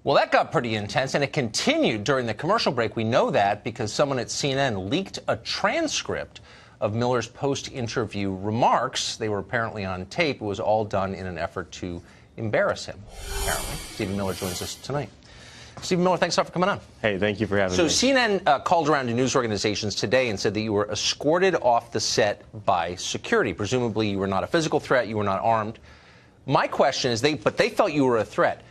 Well, that got pretty intense, and it continued during the commercial break. We know that because someone at CNN leaked a transcript of Miller's post-interview remarks. They were apparently on tape. It was all done in an effort to embarrass him, apparently. Stephen Miller joins us tonight. Stephen Miller, thanks a lot for coming on. Hey, thank you for having me. So CNN called around to news organizations today and said that you were escorted off the set by security. Presumably you were not a physical threat, you were not armed. My question is, they felt you were a threat.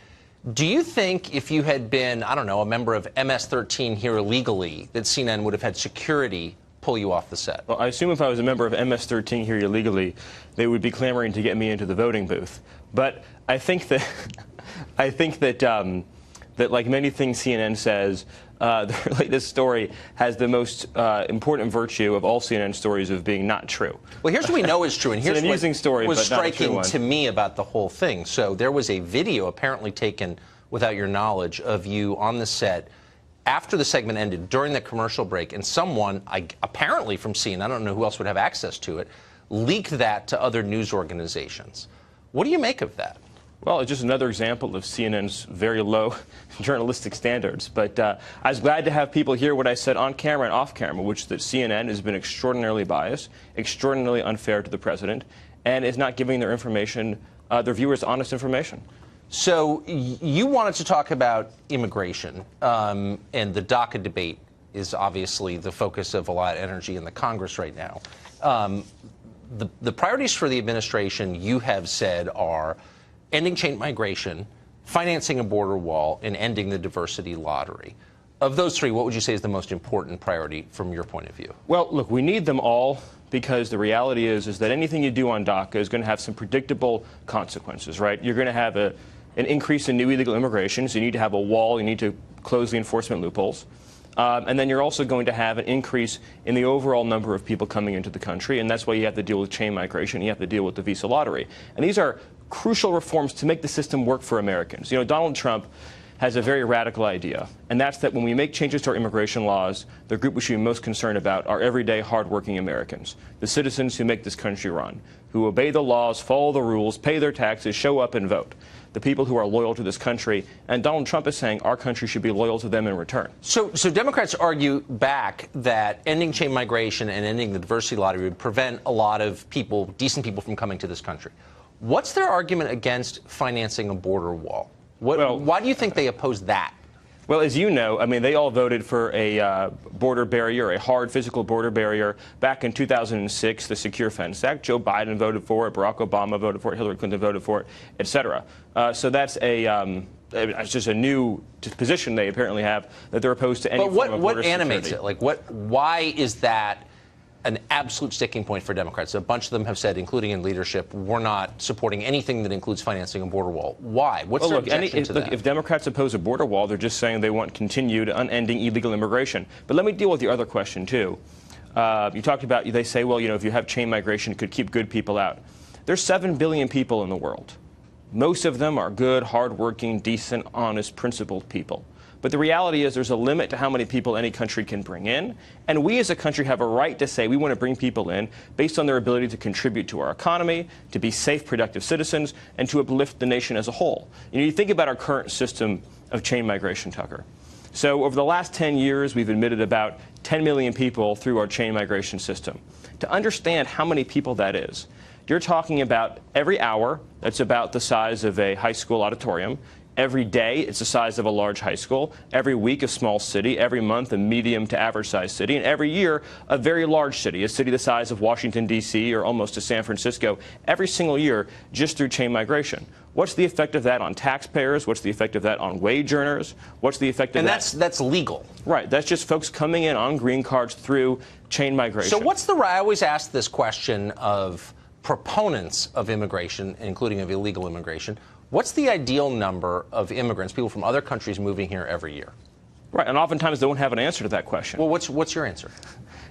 Do you think if you had been, I don't know, a member of MS-13 here illegally, that CNN would have had security pull you off the set? Well, I assume if I was a member of MS-13 here illegally, they would be clamoring to get me into the voting booth. But I think that that like many things CNN says, the latest story has the most important virtue of all CNN stories of being not true. Well, here's what we know is true, and here's an amusing story, was but not a true striking one. to me about the whole thing. So there was a video apparently taken without your knowledge of you on the set after the segment ended, during the commercial break, and someone, apparently from CNN, I don't know who else would have access to it, leaked that to other news organizations. What do you make of that? Well, it's just another example of CNN's very low journalistic standards. But I was glad to have people hear what I said on camera and off camera, which is that CNN has been extraordinarily biased, extraordinarily unfair to the president, and is not giving their information, their viewers honest information. So you wanted to talk about immigration, and the DACA debate is obviously the focus of a lot of energy in the Congress right now. The priorities for the administration, you have said, are ending chain migration, financing a border wall, and ending the diversity lottery. Of those three, what would you say is the most important priority from your point of view? Well, look, we need them all because the reality is that anything you do on DACA is going to have some predictable consequences, right? You're going to have an increase in new illegal immigration, so you need to have a wall, you need to close the enforcement loopholes. And then you're also going to have an increase in the overall number of people coming into the country, and that's why you have to deal with chain migration, you have to deal with the visa lottery. And these are crucial reforms to make the system work for Americans. You know, Donald Trump has a very radical idea, and that's that when we make changes to our immigration laws, the group we should be most concerned about are everyday, hardworking Americans, the citizens who make this country run, who obey the laws, follow the rules, pay their taxes, show up and vote. The people who are loyal to this country, and Donald Trump is saying our country should be loyal to them in return. So Democrats argue back that ending chain migration and ending the diversity lottery would prevent a lot of people, decent people, from coming to this country. What's their argument against financing a border wall? Why do you think they oppose that? Well, as you know, I mean, they all voted for a border barrier, a hard physical border barrier back in 2006, the Secure Fence Act. Joe Biden voted for it, Barack Obama voted for it, Hillary Clinton voted for it, et cetera. So that's it's just a new position they apparently have, that they're opposed to any form of border security. What animates it? Like, why is that an absolute sticking point for Democrats? A bunch of them have said, including in leadership, we're not supporting anything that includes financing a border wall. Why? What's their objection to that? If Democrats oppose a border wall, they're just saying they want continued unending illegal immigration. But let me deal with your other question, too. You talked about, they say, well, you know, if you have chain migration, it could keep good people out. There's 7 billion people in the world. Most of them are good, hardworking, decent, honest, principled people. But the reality is there's a limit to how many people any country can bring in. And we as a country have a right to say we want to bring people in based on their ability to contribute to our economy, to be safe, productive citizens, and to uplift the nation as a whole. You know, you think about our current system of chain migration, Tucker. So over the last 10 years, we've admitted about 10 million people through our chain migration system. To understand how many people that is, you're talking about every hour, that's about the size of a high school auditorium. Every day, it's the size of a large high school. Every week, a small city. Every month, a medium to average sized city. And every year, a very large city, a city the size of Washington, D.C., or almost to San Francisco, every single year, just through chain migration. What's the effect of that on taxpayers? What's the effect of that on wage earners? What's the effect of that? And that's legal. Right. That's just folks coming in on green cards through chain migration. So I always ask this question of proponents of immigration, including of illegal immigration. What's the ideal number of immigrants, people from other countries, moving here every year? Right, and oftentimes they don't have an answer to that question. Well, what's your answer?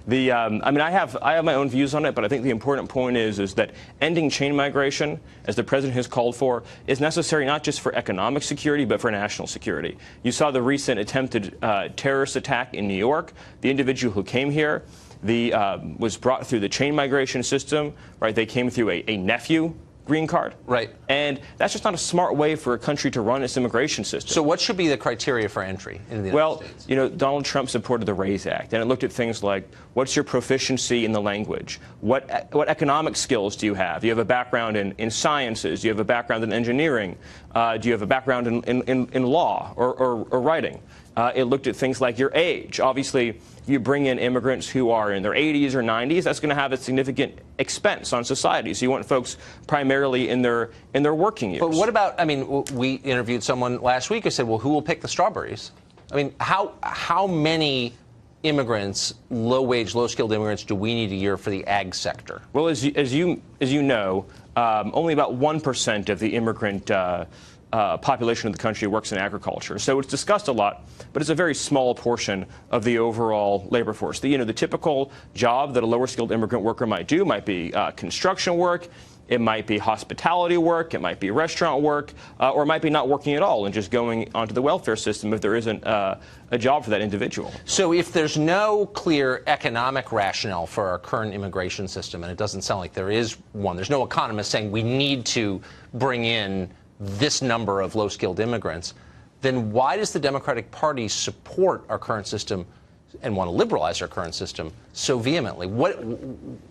I have my own views on it, but I think the important point is that ending chain migration, as the president has called for, is necessary not just for economic security, but for national security. You saw the recent attempted terrorist attack in New York. The individual who came here was brought through the chain migration system. Right, they came through a nephew green card. Right. And that's just not a smart way for a country to run its immigration system. So what should be the criteria for entry in the United States? Well, Donald Trump supported the RAISE Act, and it looked at things like, what's your proficiency in the language? What economic skills do you have? Do you have a background in sciences? Do you have a background in engineering? Do you have a background in law or writing? It looked at things like your age. Obviously, if you bring in immigrants who are in their 80s or 90s, that's going to have a significant expense on society. So you want folks primarily in their working years. But what about, I mean, we interviewed someone last week who said, well, who will pick the strawberries? I mean, how many immigrants, low-wage, low-skilled immigrants, do we need a year for the ag sector? Well, as you know, only about 1% of the immigrant population of the country works in agriculture. So it's discussed a lot, but it's a very small portion of the overall labor force. The typical job that a lower skilled immigrant worker might do might be construction work, it might be hospitality work, it might be restaurant work, or it might be not working at all and just going onto the welfare system if there isn't a job for that individual. So if there's no clear economic rationale for our current immigration system, and it doesn't sound like there is one, there's no economist saying we need to bring in this number of low-skilled immigrants, then why does the Democratic Party support our current system and want to liberalize our current system so vehemently? What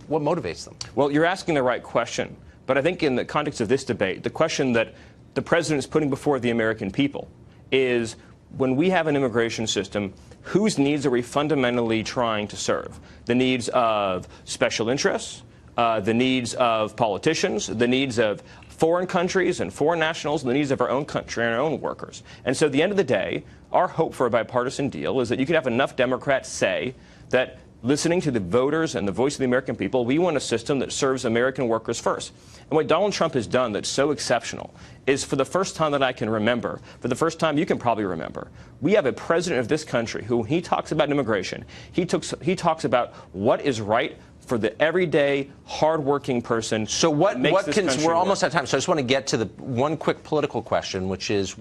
motivates them? Well, you're asking the right question. But I think in the context of this debate, the question that the president is putting before the American people is, when we have an immigration system, whose needs are we fundamentally trying to serve? The needs of special interests, the needs of politicians, the needs of foreign countries and foreign nationals, and the needs of our own country and our own workers. And so at the end of the day, our hope for a bipartisan deal is that you could have enough Democrats say that, listening to the voters and the voice of the American people, we want a system that serves American workers first. And what Donald Trump has done that's so exceptional is, for the first time that I can remember, for the first time you can probably remember, we have a president of this country who, when he talks about immigration, he talks about what is right for the everyday, hardworking person. So we're almost out of time, so I just want to get to the one quick political question, which is,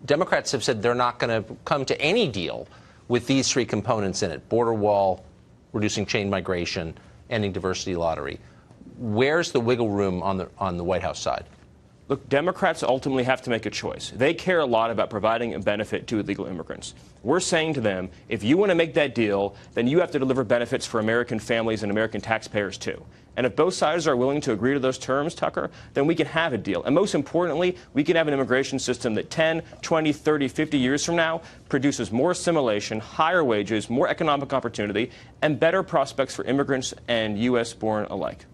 Democrats have said they're not going to come to any deal with these three components in it: border wall, reducing chain migration, ending diversity lottery. Where's the wiggle room on the White House side? Look, Democrats ultimately have to make a choice. They care a lot about providing a benefit to illegal immigrants. We're saying to them, if you want to make that deal, then you have to deliver benefits for American families and American taxpayers, too. And if both sides are willing to agree to those terms, Tucker, then we can have a deal. And most importantly, we can have an immigration system that 10, 20, 30, 50 years from now produces more assimilation, higher wages, more economic opportunity, and better prospects for immigrants and U.S.-born alike.